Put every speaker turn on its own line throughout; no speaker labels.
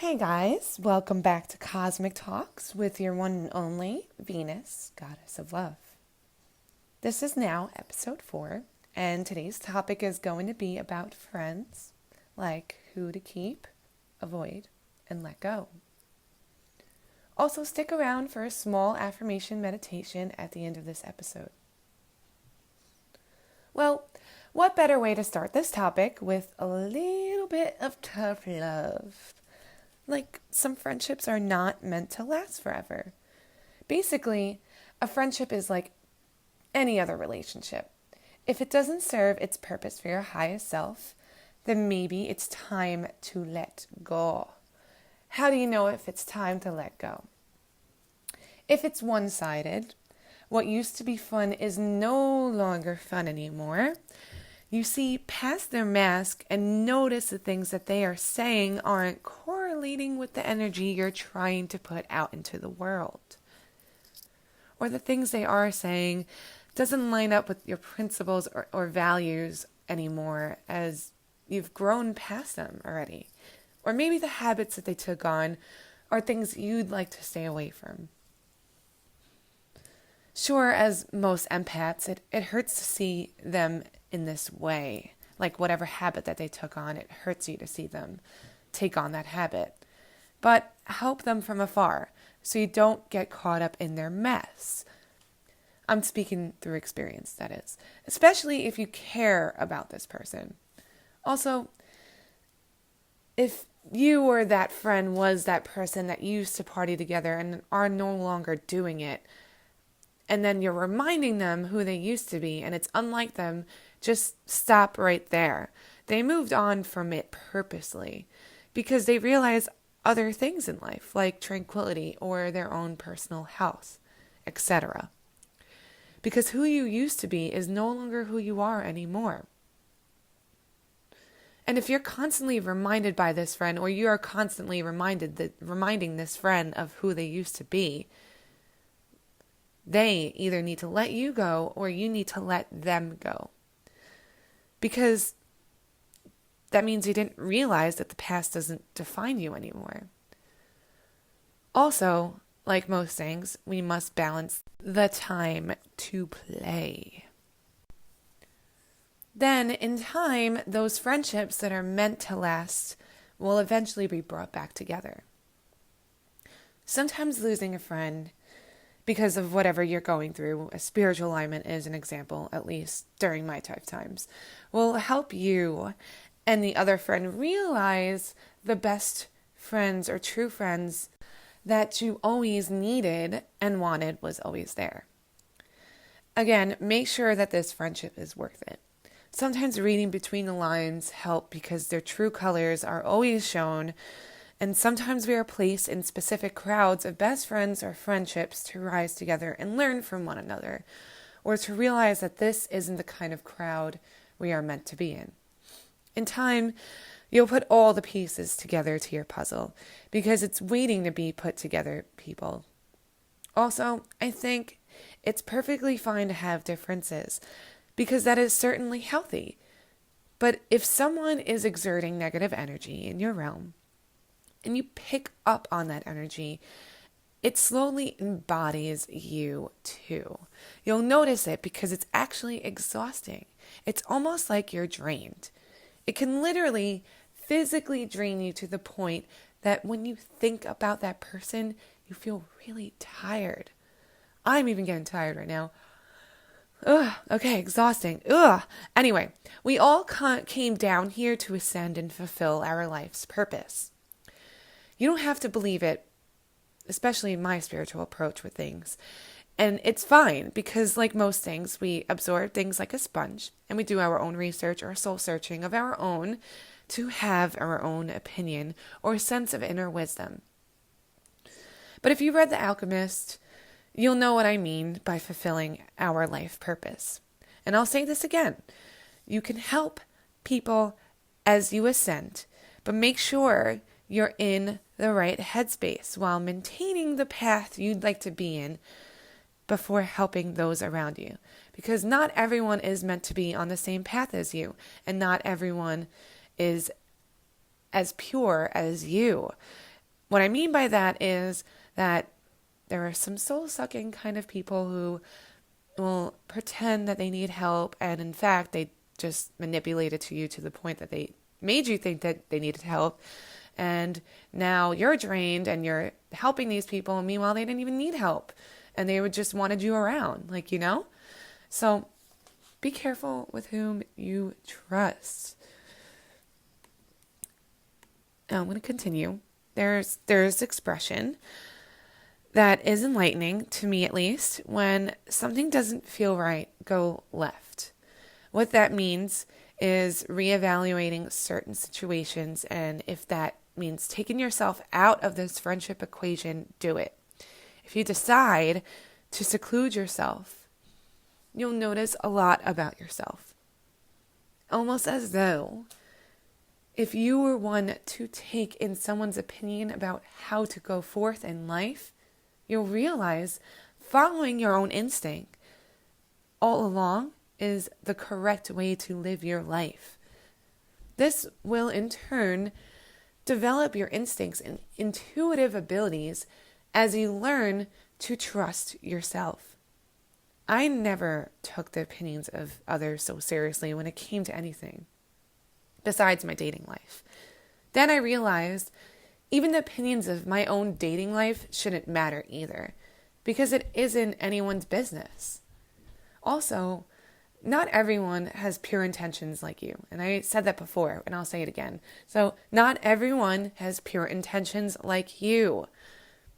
Hey guys, welcome back to Cosmic Talks with your one and only Venus, Goddess of Love. This is now episode 4, and today's topic is going to be about friends, like who to keep, avoid, and let go. Also, stick around for a small affirmation meditation at the end of this episode. Well, what better way to start this topic with a little bit of tough love? Like, some friendships are not meant to last forever. Basically, a friendship is like any other relationship. If it doesn't serve its purpose for your highest self, then maybe it's time to let go. How do you know if it's time to let go? If it's one-sided, what used to be fun is no longer fun anymore. You see past their mask and notice the things that they are saying aren't correlating with the energy you're trying to put out into the world. Or the things they are saying doesn't line up with your principles or values anymore, as you've grown past them already. Or maybe the habits that they took on are things you'd like to stay away from. Sure, as most empaths, it hurts to see them in this way. Like whatever habit that they took on, it hurts you to see them take on that habit. But help them from afar so you don't get caught up in their mess. I'm speaking through experience, that is. Especially if you care about this person. Also, if you or that friend was that person that used to party together and are no longer doing it, and then you're reminding them who they used to be, and it's unlike them, just stop right there. They moved on from it purposely because they realize other things in life, like tranquility or their own personal health, etc. Because who you used to be is no longer who you are anymore. And if you're constantly reminded by this friend, or you are constantly reminding this friend of who they used to be, they either need to let you go or you need to let them go. Because that means you didn't realize that the past doesn't define you anymore. Also, like most things, we must balance the time to play. Then, in time, those friendships that are meant to last will eventually be brought back together. Sometimes losing a friend because of whatever you're going through, a spiritual alignment is an example, at least during my tough times, will help you and the other friend realize the best friends or true friends that you always needed and wanted was always there. Again, make sure that this friendship is worth it. Sometimes reading between the lines help because their true colors are always shown, and sometimes we are placed in specific crowds of best friends or friendships to rise together and learn from one another, or to realize that this isn't the kind of crowd we are meant to be in. In time, you'll put all the pieces together to your puzzle, because it's waiting to be put together, people. Also, I think it's perfectly fine to have differences, because that is certainly healthy. But if someone is exerting negative energy in your realm, and you pick up on that energy, it slowly embodies you too. You'll notice it because it's actually exhausting. It's almost like you're drained. It can literally physically drain you to the point that when you think about that person, you feel really tired. I'm even getting tired right now. Ugh, okay, exhausting. Ugh. Anyway, we all came down here to ascend and fulfill our life's purpose. You don't have to believe it, especially my spiritual approach with things. And it's fine because, like most things, we absorb things like a sponge and we do our own research or soul searching of our own to have our own opinion or sense of inner wisdom. But if you read The Alchemist, you'll know what I mean by fulfilling our life purpose. And I'll say this again. You can help people as you ascend, but make sure you're in the right headspace while maintaining the path you'd like to be in before helping those around you. Because not everyone is meant to be on the same path as you, and not everyone is as pure as you. What I mean by that is that there are some soul-sucking kind of people who will pretend that they need help, and in fact, they just manipulate it to you to the point that they made you think that they needed help, and now you're drained and you're helping these people, and meanwhile, they didn't even need help, and they would just wanted you around, So be careful with whom you trust. Now, I'm going to continue. There's expression that is enlightening, to me at least, when something doesn't feel right, go left. What that means is reevaluating certain situations, and if that means taking yourself out of this friendship equation, do it. If you decide to seclude yourself, you'll notice a lot about yourself. Almost as though if you were one to take in someone's opinion about how to go forth in life, you'll realize following your own instinct all along is the correct way to live your life. This will in turn develop your instincts and intuitive abilities as you learn to trust yourself. I never took the opinions of others so seriously when it came to anything besides my dating life. Then I realized even the opinions of my own dating life shouldn't matter either, because it isn't anyone's business. Also, not everyone has pure intentions like you. And I said that before, and I'll say it again. So, not everyone has pure intentions like you.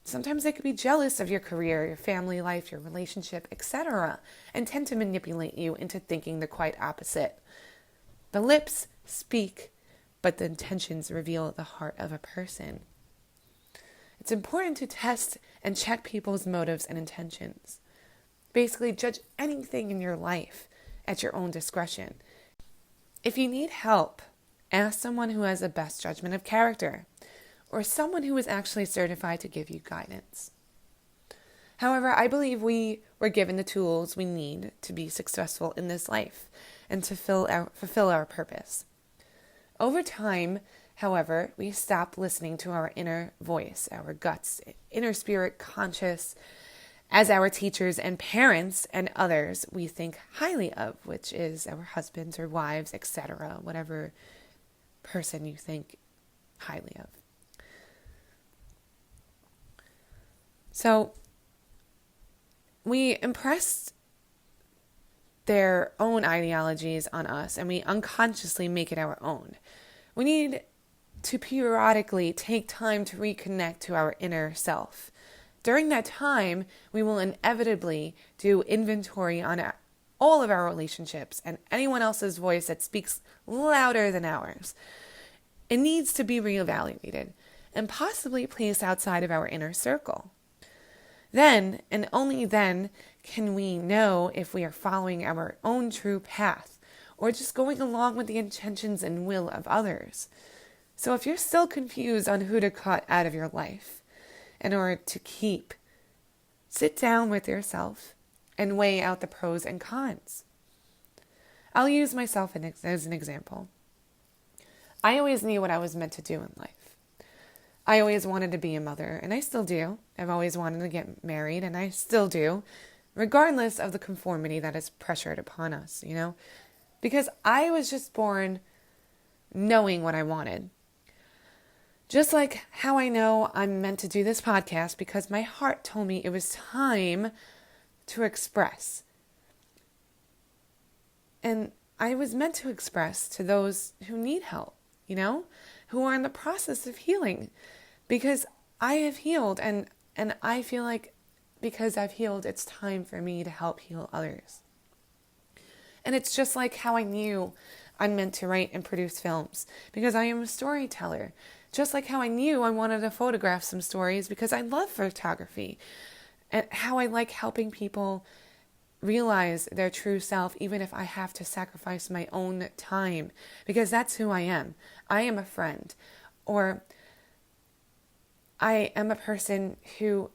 Sometimes they could be jealous of your career, your family life, your relationship, etc., and tend to manipulate you into thinking the quite opposite. The lips speak, but the intentions reveal the heart of a person. It's important to test and check people's motives and intentions. Basically, judge anything in your life at your own discretion. If you need help, ask someone who has the best judgment of character, or someone who is actually certified to give you guidance. However, I believe we were given the tools we need to be successful in this life and to fulfill our purpose. Over time, however, we stop listening to our inner voice, our guts, inner spirit, conscious, as our teachers and parents and others we think highly of, which is our husbands or wives, etc., whatever person you think highly of. So we impress their own ideologies on us, and we unconsciously make it our own. We need to periodically take time to reconnect to our inner self. During that time, we will inevitably do inventory on all of our relationships and anyone else's voice that speaks louder than ours. It needs to be reevaluated and possibly placed outside of our inner circle. Then, and only then, can we know if we are following our own true path or just going along with the intentions and will of others. So if you're still confused on who to cut out of your life in order to keep, sit down with yourself and weigh out the pros and cons. I'll use myself as an example. I always knew what I was meant to do in life. I always wanted to be a mother, and I still do. I've always wanted to get married, and I still do, regardless of the conformity that is pressured upon us, Because I was just born knowing what I wanted. Just like how I know I'm meant to do this podcast because my heart told me it was time to express. And I was meant to express to those who need help, who are in the process of healing. Because I have healed, and I feel like because I've healed, it's time for me to help heal others. And it's just like how I knew I'm meant to write and produce films, because I am a storyteller. Just like how I knew I wanted to photograph some stories because I love photography. And how I like helping people realize their true self, even if I have to sacrifice my own time, because that's who I am. I am a friend, or I am a person who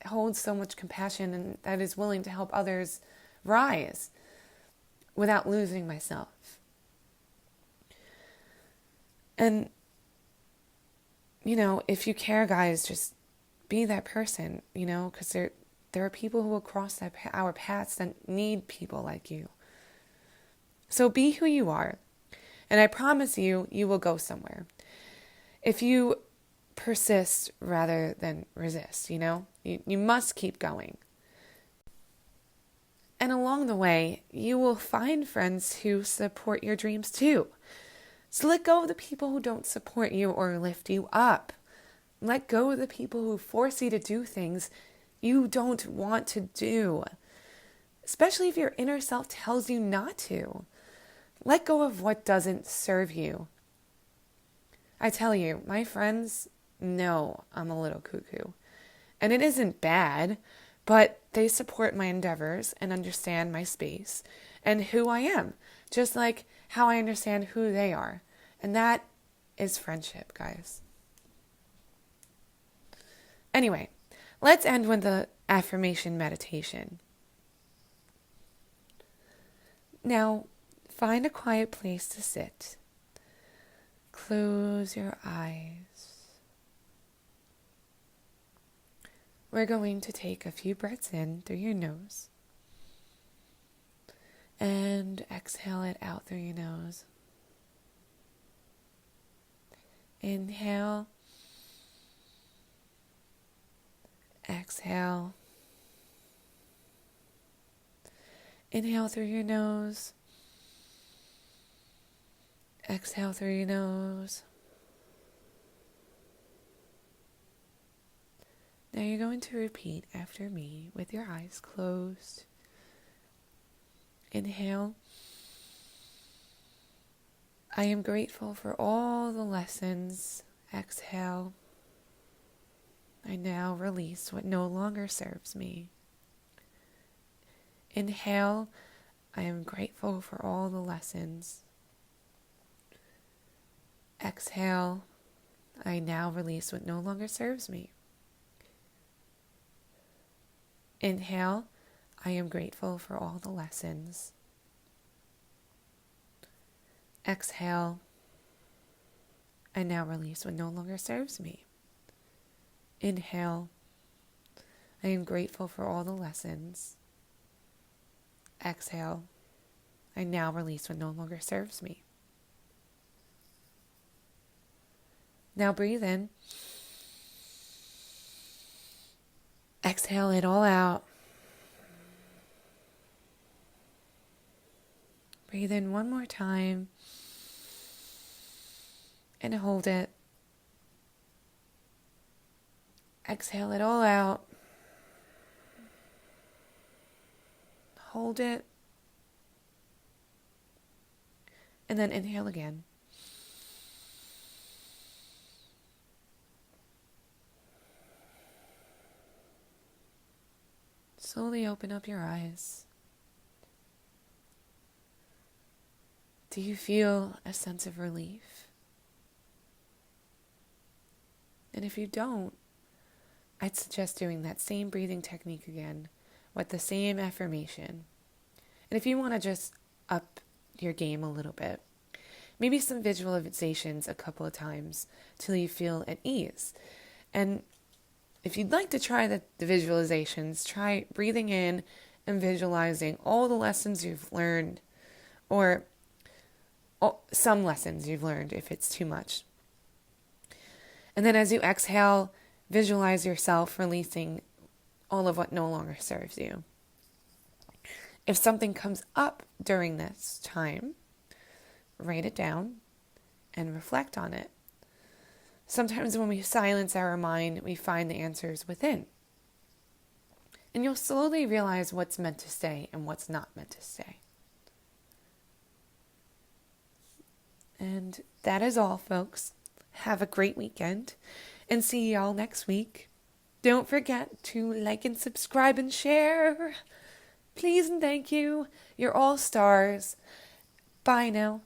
holds so much compassion and that is willing to help others rise without losing myself. And if you care, guys, just be that person, because there are people who will cross our paths that need people like you. So be who you are, and I promise you, you will go somewhere. If you persist rather than resist, you must keep going. And along the way, you will find friends who support your dreams too. So let go of the people who don't support you or lift you up. Let go of the people who force you to do things you don't want to do, especially if your inner self tells you not to. Let go of what doesn't serve you. I tell you, my friends know I'm a little cuckoo. And it isn't bad, but they support my endeavors and understand my space and who I am, just like how I understand who they are. And that is friendship, guys. Anyway, let's end with the affirmation meditation. Now, find a quiet place to sit. Close your eyes. We're going to take a few breaths in through your nose and exhale it out through your nose. Inhale. Exhale. Inhale through your nose. Exhale through your nose. Now you're going to repeat after me with your eyes closed. Inhale. I am grateful for all the lessons. Exhale. I now release what no longer serves me. Inhale. I am grateful for all the lessons. Exhale. I now release what no longer serves me. Inhale. I am grateful for all the lessons. Exhale. I now release what no longer serves me. Inhale. I am grateful for all the lessons. Exhale. I now release what no longer serves me. Now breathe in. Exhale it all out. Breathe in one more time. And hold it. Exhale it all out. Hold it. And then inhale again. Slowly open up your eyes. Do you feel a sense of relief? And if you don't, I'd suggest doing that same breathing technique again with the same affirmation. And if you want to just up your game a little bit, maybe some visualizations a couple of times till you feel at ease. And if you'd like to try the visualizations, try breathing in and visualizing all the lessons you've learned, or some lessons you've learned if it's too much. And then as you exhale, visualize yourself releasing all of what no longer serves you. If something comes up during this time, write it down and reflect on it. Sometimes when we silence our mind, we find the answers within. And you'll slowly realize what's meant to stay and what's not meant to stay. And that is all, folks. Have a great weekend and see y'all next week. Don't forget to like and subscribe and share. Please and thank you. You're all stars. Bye now.